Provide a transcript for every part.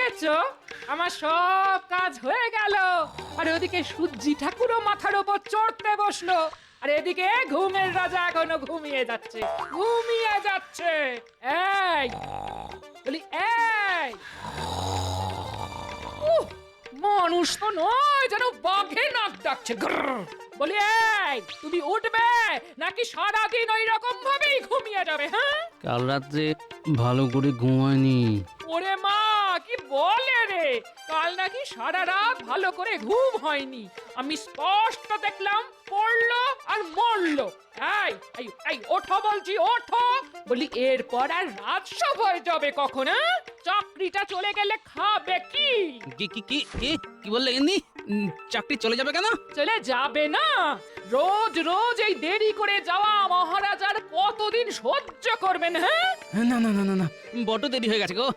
দেখেছো, আমার সব কাজ হয়ে গেল। আর ওদিকে সূর্যি ঠাকুরও মাথার উপর চড়তে বসলো, আর এদিকে ঘুমের রাজা এখনো ঘুমিয়ে যাচ্ছে, ঘুমিয়ে যাচ্ছে। এই বলি, এই মানুষ তো নয়, যেন বাঘে নাক ডাকছে। বলি, এই তুমি উঠবে নাকি সারাদিন ওই রকম ভাবেই ঘুমিয়ে যাবে? হ্যাঁ, কাল রাত্রে ভালো করে ঘুমায়নি। ওরে মা, কি বলে রে, কাল নাকি সারা রাত ভালো করে ঘুম হয়নি। আমি স্পষ্ট দেখলাম, পড়লো আর মরলো। এই এই এই ওঠো বলছি, ওঠো। বলি, এরপর আর রাজসভা হয়ে যাবে কখন? হ্যাঁ, চাকরিটা চলে গেলে খাবে কি? কি কি কি কি কি বললে এমনি? চাকরি চলে যাবে কেন? চলে যাবে না? রোজ রোজ এই দেরি করে যাওয়া মহারাজার কতদিন সহ্য করবেন? হ্যাঁ, না না না না না, বড় দেরি হয়ে গেছে গো।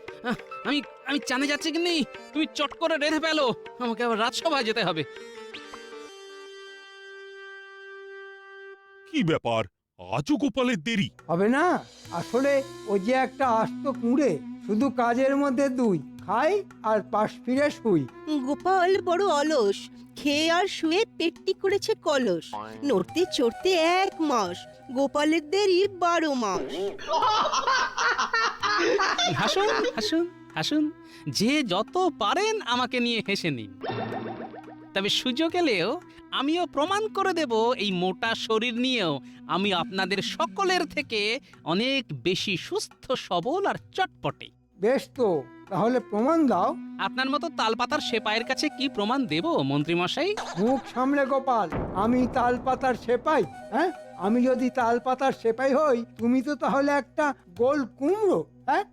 আমি আমি চানে যাচ্ছি কি নেই, তুমি চট করে রেঁধে পেলো, আমাকে আবার রাজসভায় যেতে হবে। কি ব্যাপার, আজও গোপালের দেরি? হবে না, আসলে ও যে একটা আস্ত কুঁড়ে, শুধু কাজের মধ্যে দুই, খাই আর পাশ ফিরে শুই। গোপাল বড় অলস, খেয়ে আর শুয়ে পেটটি করেছে কলস। নড়তে চড়তে 1 মাস, গোপালের দেরি 12 মাস। হাসুন হাসুন হাসুন, যে যত পারেন আমাকে নিয়ে হেসে নিন। তবে সুযোগ এলেও আমিও প্রমাণ করে দেব, এই মোটা শরীর নিয়েও আমি আপনাদের সকলের থেকে অনেক বেশি সুস্থ সবল আর চটপটে। বেশ তো, তাহলে প্রমাণ দাও। আপনার মতো তালপাতার সেপাইয়ের কাছে কি প্রমাণ দেব মন্ত্রী মশাই? মুখ সামলে গোপাল, আমি তালপাতার সেপাই? হ্যাঁ, আমি যদি তালপাতার সেপাই হই, তুমি তো তাহলে একটা গোল কুমড়ো। হ্যাঁ,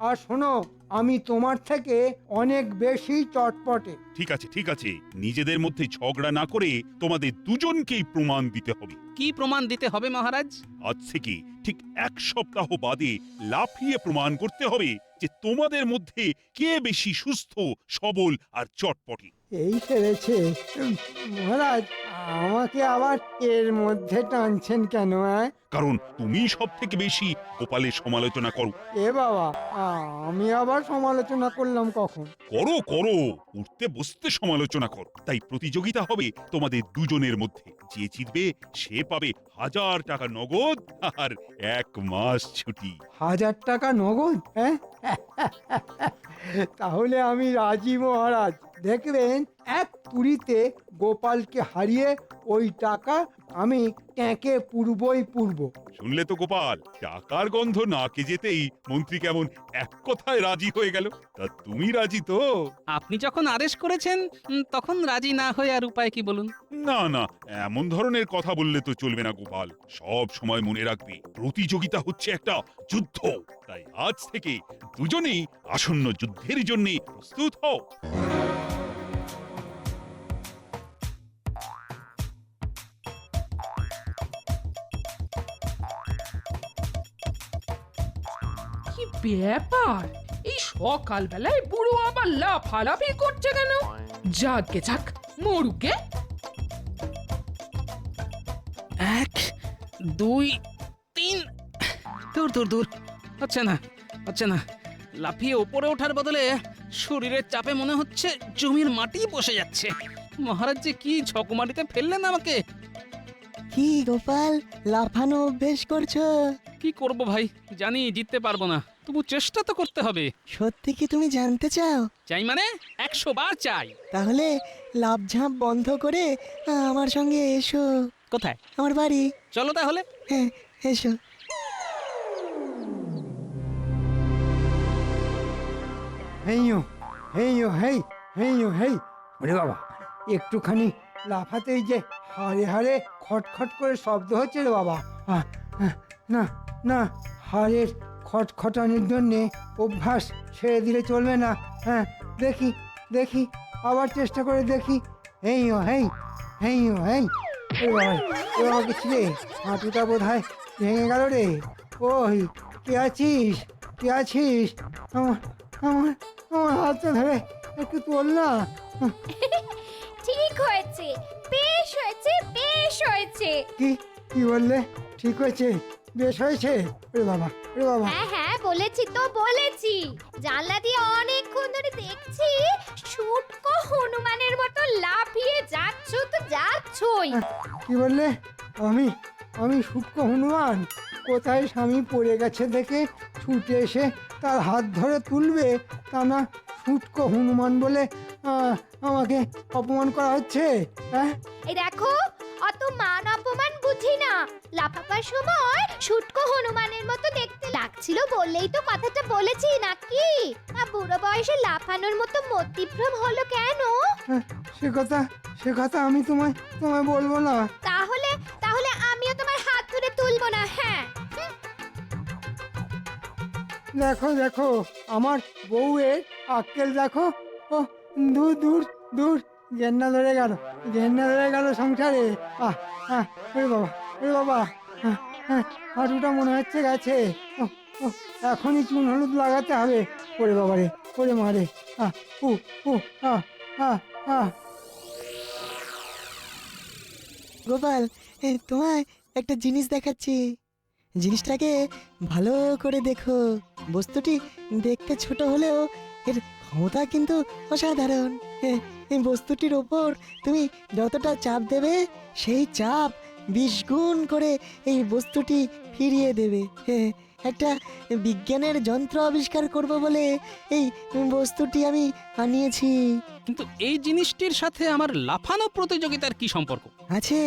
আর শোনো, আমি তোমার থেকে অনেক বেশি চটপটে। ঠিক আছে ঠিক আছে, নিজেদের মধ্যে ঝগড়া না করে তোমাদের দুজনকেই প্রমাণ দিতে হবে। কি প্রমাণ দিতে হবে মহারাজ? আজ থেকে ঠিক 1 সপ্তাহ বাদে লাফিয়ে প্রমাণ করতে হবে যে তোমাদের মধ্যে কে বেশি সুস্থ সবল আর চটপটে। এই সেরেছে। মহারাজ, আমাকে আবার এর মধ্যে টানছেন কেন? কারণ তুমি সব থেকে বেশি গোপালের সমালোচনা করো। এ বাবা, আমি আবার সমালোচনা করলাম কখন? করো করো, উঠতে বসতে সমালোচনা করো। তাই প্রতিযোগিতা হবে তোমাদের দুজনের মধ্যে। যে জিতবে সে পাবে 1000 টাকা নগদ আর 1 মাস ছুটি। 1000 টাকা নগদ? হ্যাঁ, তাহলে আমি রাজি মহারাজ। দেখবেন, এক তুড়িতে গোপালকে হারিয়ে ওই টাকা আমি ট্যাঁকে পুরবই পুরব। শুনলে তো গোপাল, টাকার গন্ধ নাকে যেতেই মন্ত্রী কেমন এক কথায় রাজি হয়ে গেল। তা তুমি রাজি তো? আপনি যখন আদেশ করেছেন, তখন রাজি না হয়ে আর উপায় কি বলুন? না না, এমন ধরনের কথা বললে তো চলবে না গোপাল। সব সময় মনে রাখবে, প্রতিযোগিতা হচ্ছে একটা যুদ্ধ। তাই আজ থেকে দুজনেই আসন্ন যুদ্ধের জন্য প্রস্তুত হও। কি ব্যাপার, এই সকালবেলায় বুড়ো আবার লাফালাফি করছে কেন? যাকে যাক, মরুকে। 1 2 3, দূর দূর দূর, হচ্ছে না হচ্ছে না। লাফিয়ে উপরে ওঠার বদলে শরীরের চাপে মনে হচ্ছে জমির মাটি বসে যাচ্ছে। মহারাজ যে কি ঝকমারিতে ফেললেন আমাকে! কি গোপাল, লাফানো অভ্যেস করছো? কি করব ভাই, জানি জিততে পারবো না, তবু চেষ্টা তো করতে হবে। সত্যি কি তুমি জানতে চাও? চাই মানে 100 বার চাই। তাহলে লাফঝাঁপ বন্ধ করে আমার সঙ্গে এসো। কোথায়? আমার বাড়ি। চলো তাহলে। হ্যাঁ, এসো। হেইয়ো হেইয়ো হেই, হেইয়ো হেই। ওরে বাবা, একটুখানি লাফাতেই যে হাড়ে হাড়ে খটখট করে শব্দ হচ্ছে রে বাবা। না না, হাড়ের খটখটানির জন্যে অভ্যাস ছেড়ে দিলে চলবে না। হ্যাঁ, দেখি দেখি, আবার চেষ্টা করে দেখি। হেইয়ো হেই, হেইয়ো হেই। এ বাবা কিছু রে, হাঁটুটা বোধ হয় ভেঙে গেল রে। ওই, কে আছিস? কে আছিস? আমার আমার আমার হাতটা ধরে একটু তোল না। ঠিক হয়েছে, বেশ হয়েছে, বেশ হয়েছে। কি কি বললে? ঠিক হয়েছে? বেশ হয়েছে। ওরে বাবা, ওরে বাবা। হ্যাঁ হ্যাঁ বলেছি তো বলেছি, জানলা দিয়ে অনেকক্ষণ ধরে দেখছি শুটকো হনুমানের মতো লাফিয়ে যাচ্ছ তো যাচ্ছই। কি বললে? আমি আমি সূক্ষ্ম হনুমান? কোথায় স্বামী পড়ে গেছে দেখে ছুটে এসে তার হাত ধরে তুলবে, তা না সূক্ষ্ম হনুমান বলে আমাকে অপমান করা হচ্ছে? হ্যাঁ, এই দেখো, অত মান অপমান বুঝি না, লাফাবার সময় শুটকো হনুমানের মতো দেখতে লাগছিল বললেই তো কথাটা বলেছি নাকি? বুড়ো বয়সে লাফানোর মতো মতিভ্রম হলো কেন? সে কথা আমি তোমায় বলবো না। তাহলে তাহলে আমিও তোমার হাত ধরে তুলবো না। হ্যাঁ, দেখো দেখো আমার বউয়ের আক্কেল দেখো। ও দূর দূর দূর, ঘেন্না ধরে গেল সংসারে। ওরে বাবা, ওরে বাবা, হাঁটুটা মনে হচ্ছে গেছে। ও ও এখনই চুন হলুদ লাগাতে হবে। ওরে বাবা রে, ওরে মা রে। উ উ আ আ আ গোপাল, তোমায় একটা জিনিস দেখাচ্ছি। জিনিসটাকে ভালো করে দেখো। বস্তুটি দেখতে ছোট হলেও এর ক্ষমতা কিন্তু অসাধারণ। এই বস্তুটির ওপর তুমি যতটা চাপ দেবে, সেই চাপ 20 গুণ করে এই বস্তুটি ফিরিয়ে দেবে। একটা বিজ্ঞানের যন্ত্র আবিষ্কার করব বলে এই বস্তুটি আমি আনিয়েছি। কিন্তু এই জিনিসটির সাথে আমার লাফানো প্রতিযোগিতার কি সম্পর্ক? আছে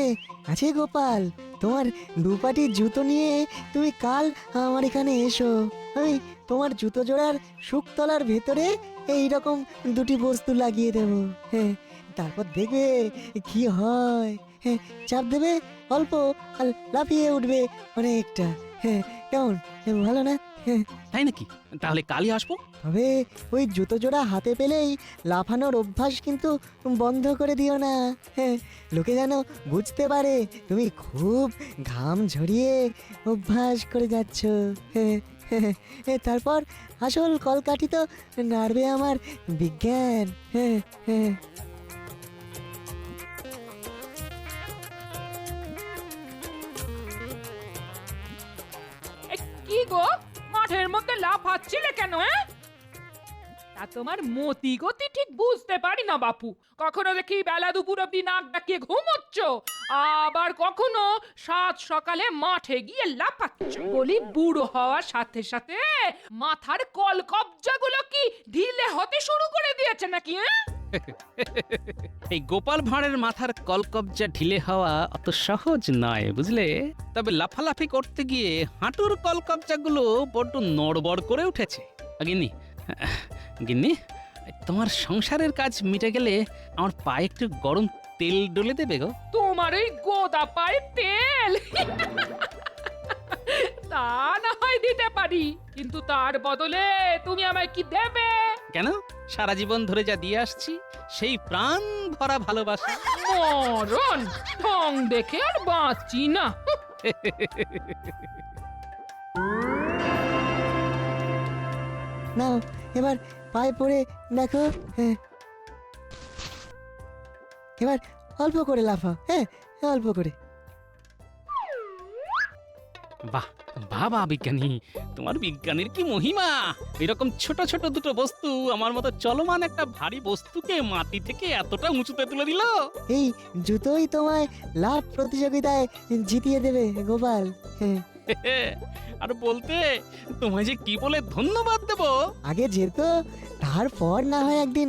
আছে গোপাল, তোমার দুপাটি জুতো নিয়ে তুমি কাল আমার এখানে এসো। আমি তোমার জুতো জোড়ার শুকতলার ভেতরে এই রকম দুটি বস্তু লাগিয়ে দেব। তারপর দেখবে কি হয়। চাপ দেবে অল্প আর লাফিয়ে উঠবে অনেকটা। কেমন, ভালো না? তাই নাকি? তাহলে কালই আসবো। তবে ওই জুতো জোড়া হাতে পেলেই লাফানোর অভ্যাস কিন্তু বন্ধ করে দিও না। লোকে যেন বুঝতে পারে তুমি খুব ঘাম ঝরিয়ে অভ্যাস করে যাচ্ছ। তারপর আসল কলকাঠি তো নাড়বে আমার বিজ্ঞান। কি গো, মাঠের মধ্যে লাফাচ্ছিলে কেন? তা তোমার মতি গতি ঠিক বুঝতে পারি না বাপু। কখনো দেখি বেলা দুপুর অব্দি নাক ডাকিয়ে ঘুমোচ্ছ, আবার কখনো সাত সকালে মাঠে গিয়ে লাফাচ্ছ। বলি বুড়ো হওয়ার সাথে সাথে মাথার কলকবজাগুলো কি ঢিলে হতে শুরু করে দিয়েছে নাকি? এই গোপাল ভাঁড়ের মাথার কলকবজা ঢিলে হওয়া অত সহজ নয়, বুঝলে? তবে লাফালাফি করতে গিয়ে হাঁটুর কলকবজাগুলো বড্ড নড়বড় করে উঠেছে। গিন্নি, গিন্নি, তোমার সংসারের কাজ মিটে গেলে আমার পায়ে একটু গরম তেল ডলে দেবে গো। তোমার ওই গোদা পায়ে তেল তা না হয় দিতে পারি, কিন্তু তার বদলে তুমি আমায় কি দেবে? কেন? সারা জীবন ধরে যা দিয়ে আসছি সেই প্রাণ ভরা ভালোবাসা। মরণ ঢং দেখে আর বাঁচি না। নাও এবার পায়ে পড়ে দেখো। এবার অল্প করে লাফাও। অল্প করে। বাহ বাবা বিজ্ঞানী, তোমার বিজ্ঞানের কি মহিমা! এরকম ছোট ছোট দুটো বস্তু আমার মতো চলমান একটা ভারী বস্তুকে মাটি থেকে এতটা উঁচুতে তুলে দিল। এই জুতোই তোমায় লাভ প্রতিযোগিতায় জিতিয়ে দেবে গোপাল। আর বলতে তোমায় যে কি বলে ধন্যবাদ দেব। আগে যেত, তারপর না হয় একদিন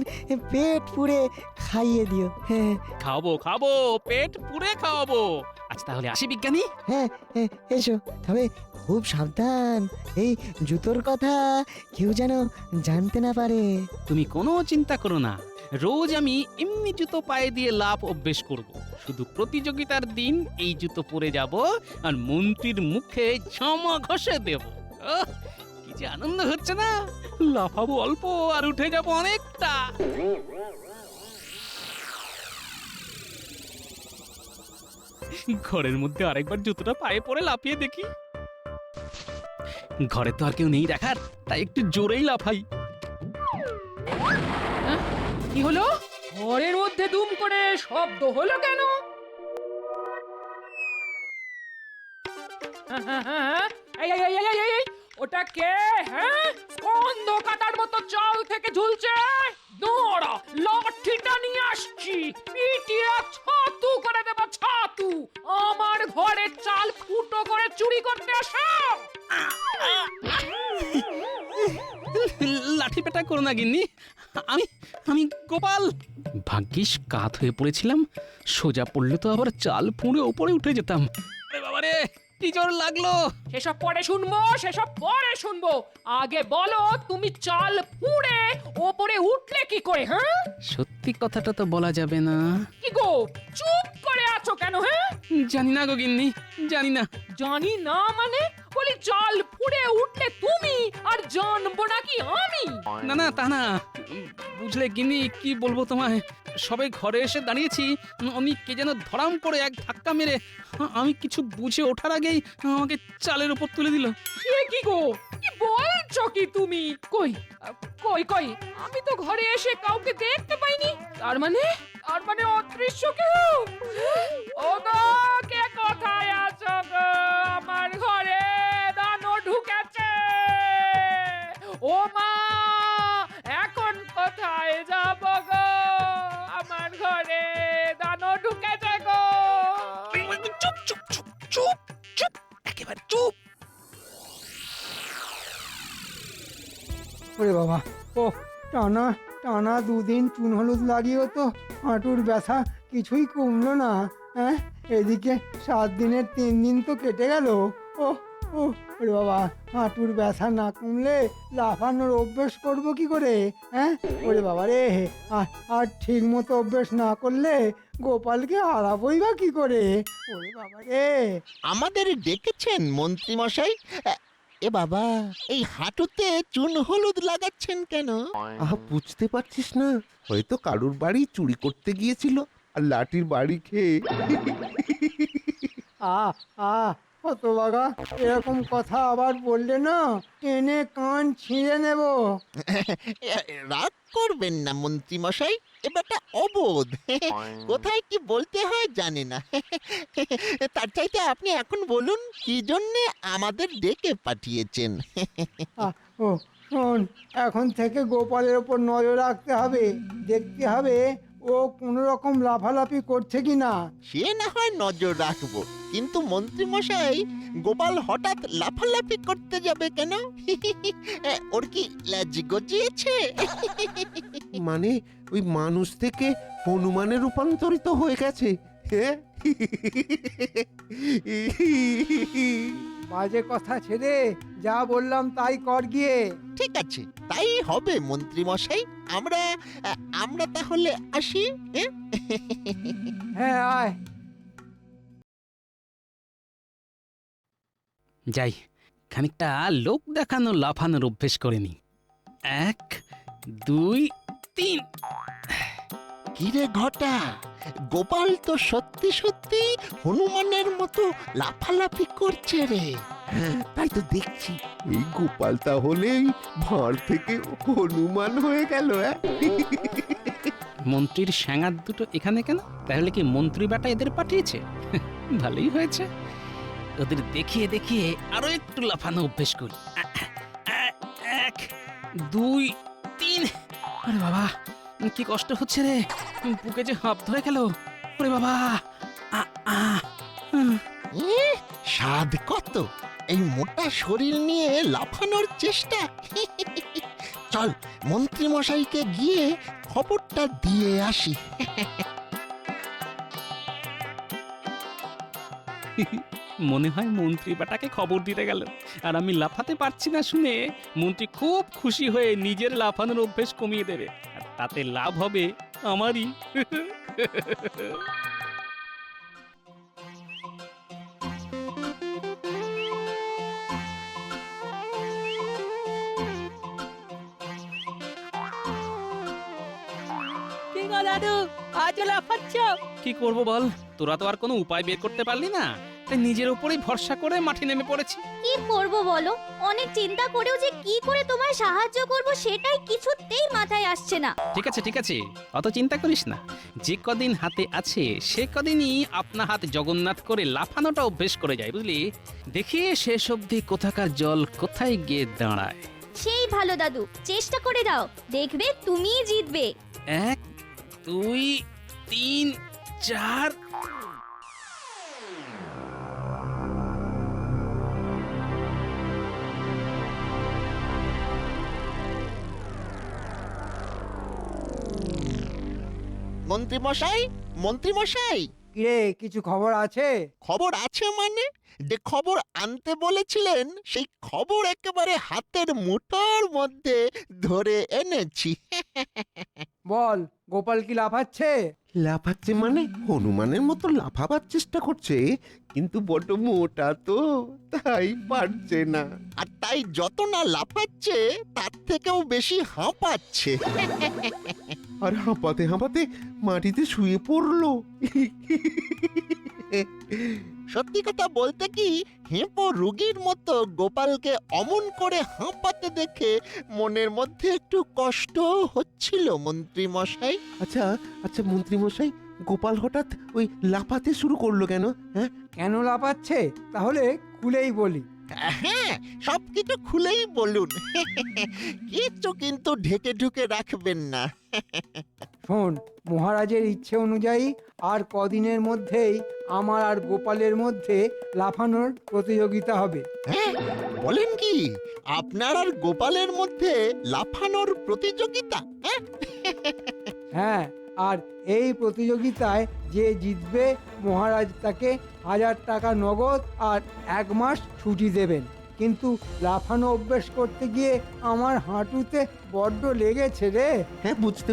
পেট পুড়ে খাইয়ে দিও। খাবো খাবো, পেট পুরে খাওয়াবো। আচ্ছা তাহলে আসি বিজ্ঞানী। এসো, তবে খুব সাবধান। এই জুতোর কথা কেউ যেন জানতে না পারে। তুমি কোনো চিন্তা করো না, রোজ আমি এমনি জুতো পায়ে দিয়ে লাফ অভ্যেস করব। শুধু প্রতিযোগিতার দিন এই জুতো পরে যাব আর মন্ত্রীর মুখে ঝামা ঘষে দেব। কি যে আনন্দ হচ্ছে না! লাফাবো অল্প আর উঠে যাব অনেকটা। ঘরের মধ্যে আরেকবার জুতোটা পায়ে পরে লাফিয়ে দেখি। ঘরে তো আর কেউ নেই দেখার, তাই একটু জোরেই লাফাই। কি হলো? ঘরের মধ্যে দুম করে শব্দ হলো কেন? এই এই এই এই, এই, এই, ওটা কে? হ্যাঁ, স্কন্ধ কাটার মতো চাল থেকে ঝুলছে। দৌড়া, লাঠিটা নিয়ে আসছি, পিটিয়ে ছাতু করে দেবো ছাতু। আমার ঘরে চাল ফুটো করে চুরি করতে আসো। লাঠি পেটা করো না গিন্নি, আমি আমি গোপাল। ভাগ্যিস কাত হয়ে পড়েছিলাম, সোজা পড়লে তো আবার চাল ফুঁড়ে ওপরে উঠে যেতাম। আরে বাবারে, কি জোর লাগলো! সেসব পরে শুনবো, সেসব পরে শুনবো। আগে বলো, তুমি চাল ফুঁড়ে ওপরে উঠলে কি করে? হ্যাঁ, সত্যি কথাটা তো বলা যাবে না। কি গো, চুপ করে আছো কেন? হ্যাঁ, জানি না গো গিন্নি, জানি না। জানি না মানে? বলি চাল ফুঁড়ে উঠলে তুমি, আর জানবো নাকি আমি? না না, তা না। বুঝলে গিন্নি, কি বলবো তোমায়, সবে ঘরে এসে দাঁড়িয়েছি, আমি কে যেন ধরাম করে এক ধাক্কা মেরে আমি কিছু বুঝে ওঠার আগেই আমাকে চালের উপর তুলে দিল। সে কি গো, কি বলছো কি তুমি? কই কই কই, আমি তো ঘরে এসে কাউকে দেখতে পাইনি। তার মানে অদৃশ্য কেউ? ও গো, কে কোথায় আছো গো? আমার ঘরে দানো ঢুকেছে। ও মা, এখন কোথায় যাব গো? আমার ঘরে দানো ঢুকেছে গো। চুপ চুপ চুপ চুপ চুপ, একেবারে চুপ। ওরে বাবা, ও টানা টানা দুদিন চুন হলুদ লাগিয়েও তো হাঁটুর ব্যথা কিছুই কমলো না। হ্যাঁ, এদিকে 7 দিনের 3 দিন তো কেটে গেল। ও ও ওরে বাবা, হাঁটুর ব্যথা না কমলে লাফানোর অভ্যেস করবো কি করে? হ্যাঁ, ওরে বাবা রে, আর ঠিক মতো অভ্যেস না করলে গোপালকে হারাবই বা কি করে? ওরে বাবা রে। আমাদের ডেকেছেন মন্ত্রী মশাই? এ বাবা, এই হাঁটুতে চুন হলুদ লাগাচ্ছেন কেন? বুঝতে পারছিস না? হয়তো কারুর বাড়ি চুরি করতে গিয়েছিল আর লাঠির বাড়ি খেয়ে। হতভাগা, এরকম কথা আবার বললে না টেনে কান ছিঁড়ে নেব। রাগ করবেন না মন্ত্রী মশাই, এবারটা অবোধ, কোথায় কি বলতে হয় জানে না। তার চাইতে আপনি এখন বলুন কি জন্যে আমাদের ডেকে পাঠিয়েছেন। ও শোন, এখন থেকে গোপালের ওপর নজর রাখতে হবে, দেখতে হবে ও কোনো রকম লাফালাফি করছে কিনা। সে না হয় নজর রাখবো, কিন্তু মন্ত্রী মশাই, গোপাল হঠাৎ লাফালাফি করতে যাবে কেন? ওর কি ল্যাজ গজিয়েছে? মানে ওই মানুষ থেকে হনুমানে রূপান্তরিত হয়ে গেছে। হ্যাঁ, বাজে কথা ছেড়ে যা বললাম তাই কর গিয়ে। ঠিক আছে, তাই হবে মন্ত্রী মশাই। আমরা তাহলে আসি। হ্যাঁ, আয়। যাই, খানিকটা লোক দেখানো লাফানোর অভ্যেস করে নি। 1 2 3। কিরে ঘটা, গোপাল তো সত্যি সত্যি হনুমানের মতো লাফালাফি করছে রে। তাই তো দেখছি। এই গোপাল তাহলেই ভাঁড় থেকে হনুমান হয়ে গেল। মন্ত্রীর স্যাঙার দুটো এখানে কেন? তাহলে কি মন্ত্রী বেটা এদের পাঠিয়েছে? ভালোই হয়েছে, ওদের দেখিয়ে দেখিয়ে আরো একটু লাফানো অভ্যেস করি। 1 2 3। আরে বাবা, কি কষ্ট হচ্ছে রে, বুকে যে হাঁপ ধরে গেল। ওরে বাবা, স্বাদ কত এই মোটা শরীর নিয়ে লাফানোর চেষ্টা। চল মন্ত্রী মশাইকে গিয়ে খবরটা দিয়ে আসি। মনে হয় মন্ত্রী বেটাকে খবর দিতে গেল, আর আমি লাফাতে পারছি না শুনে মন্ত্রী খুব খুশি হয়ে নিজের লাফানোর অভ্যেস কমিয়ে দেবে, আর তাতে লাভ হবে আমারই। কি করব বল, তোরা তো আর কোনো উপায় বের করতে পারলি না, তাই নিজের উপরেই ভরসা করে মাঠে নেমে পড়েছি। কি করব বলো, অনেক চিন্তা করেও যে কি করে তোমায় সাহায্য করব সেটাই কিছুতেই মাথায় আসছে না। ঠিক আছে, অত চিন্তা করিস না। যে কদিন হাতে আছে সে কদিনই আপনা হাত জগন্নাথ করে লাফানোটা অভ্যেস করে যায়, বুঝলি? দেখি শেষ অবধি কোথাকার জল কোথায় গিয়ে দাঁড়ায়। সেই ভালো দাদু, চেষ্টা করে দাও, দেখবে তুমিই জিতবে। 1 2 3 4। মন্ত্রীমশাই, মন্ত্রীমশাই, কিরে, কিছু খবর আছে? খবর আছে মানে? যে খবর আনতে বলেছিলেন সেই খবর একেবারে হাতের মুঠোর মধ্যে ধরে এনেছি। বল, গোপাল কি লাফাচ্ছে? লাফাচ্ছে মানে হনুমানের মতো লাফাবার চেষ্টা করছে, কিন্তু বড্ড মোটা তো, তাই পারছে না। আর তাই যত না লাফাচ্ছে তার থেকেও বেশি হাঁপাচ্ছে। আর হাঁপাতে হাঁপাতে মাটিতে শুয়ে পড়লো। সত্যি কথা বলতে কি, হেঁপো রুগীর মতো গোপালকে অমন করে হাঁপাতে দেখে মনের মধ্যে একটু কষ্ট হচ্ছিল মন্ত্রী মশাই। আচ্ছা আচ্ছা মন্ত্রী মশাই, গোপাল হঠাৎ ওই লাফাতে শুরু করলো কেন? হ্যাঁ, কেন লাফাচ্ছে তাহলে খুলেই বলি। হ্যাঁ, সবকিছু খুলেই বলুন। কিচ্ছু কিন্তু ঢেকে ঢুকে রাখবেন না। শোন, মহারাজের ইচ্ছে অনুযায়ী আর কদিনের মধ্যেই আমার আর গোপালের মধ্যে লাফানোর প্রতিযোগিতা হবে। হ্যাঁ, বলেন কি, আপনার আর গোপালের মধ্যে লাফানোর প্রতিযোগিতা? হ্যাঁ, হ্যাঁ, আর এই প্রতিযোগিতায় যে জিতবে মহারাজ তাকে 1000 টাকা নগদ আর 1 মাস ছুটি দেবেন। কিন্তু লাফানো অভ্যেস করতে গিয়ে আমার হাঁটুতে বড্ড লেগেছে রে। হ্যাঁ, বুঝতে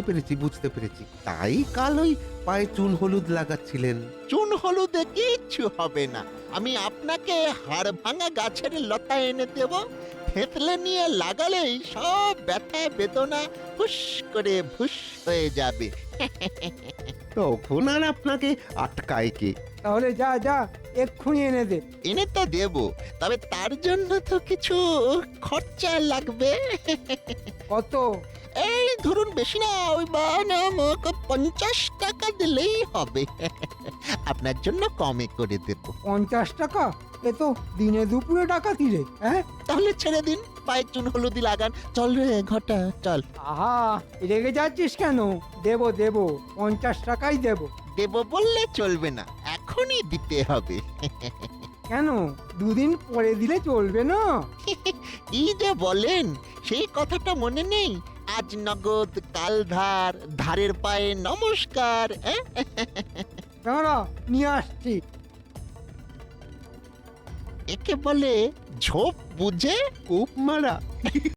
পেরেছি। তাই কাল ওই পায়ে চুন হলুদ লাগাচ্ছিলেন। চুন হলুদে কিচ্ছু হবে না। আমি আপনাকে হাড় ভাঙা গাছের লতা এনে দেব, থেতলে নিয়ে লাগালেই সব ব্যথা বেদনা হুস করে ভুস হয়ে যাবে। তখন আর আপনাকে আটকায় কে? তাহলে যা যা, এক্ষুনি এনে দে। এনে তো দেব, তবে তার জন্য তো কিছু খরচা লাগবে। কত? এই ধরুন, বেশি না, ওই 50 টাকা দিলেই হবে। আপনার জন্য কমে করে দেব। 50 টাকা? এ তো দিনে দুপুরে ডাকাতি রে। হ্যাঁ, তাহলে ছেড়ে দিন, পায়ে চুন হলুদি লাগান। চল রে ঘটা, চল। আহা, রেগে যাচ্ছিস কেন? দেব 50 টাকাই দেব। দেব বললে চলবে না, এখনই দিতে হবে। কেন, 2 দিন পরে দিলে চলবে না? কি যে বলেন, সেই কথাটা মনে নেই? আজ নগদ, কাল ধার, ধারের পায়ে নমস্কার। দাঁড়া, নিয়ে আসছি। একে বলে ঝোপ বুঝে কোপ মারা।